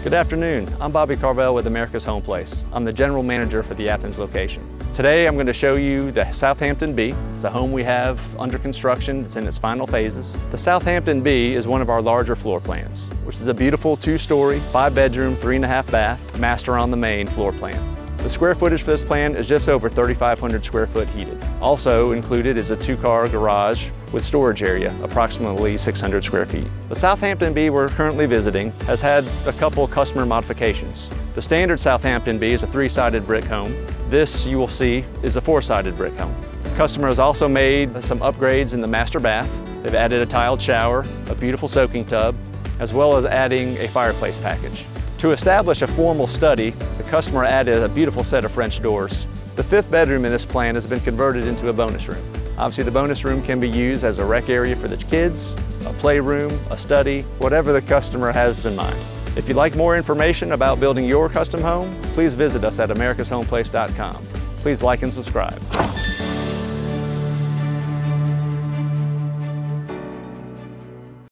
Good afternoon, I'm Bobby Carvel with America's Home Place. I'm the general manager for the Athens location. Today I'm going to show you the Southampton B. It's a home we have under construction. It's in its final phases. The Southampton B is one of our larger floor plans, which is a beautiful 2-story, 5-bedroom, 3.5 bath, master on the main floor plan. The square footage for this plan is just over 3,500 square foot heated. Also included is a 2-car garage with storage area, approximately 600 square feet. The Southampton B we're currently visiting has had a couple customer modifications. The standard Southampton B is a 3-sided brick home. This, you will see, is a 4-sided brick home. The customer has also made some upgrades in the master bath. They've added a tiled shower, a beautiful soaking tub, as well as adding a fireplace package. To establish a formal study, the customer added a beautiful set of French doors. The 5th bedroom in this plan has been converted into a bonus room. Obviously, the bonus room can be used as a rec area for the kids, a playroom, a study, whatever the customer has in mind. If you'd like more information about building your custom home, please visit us at americashomeplace.com. Please like and subscribe.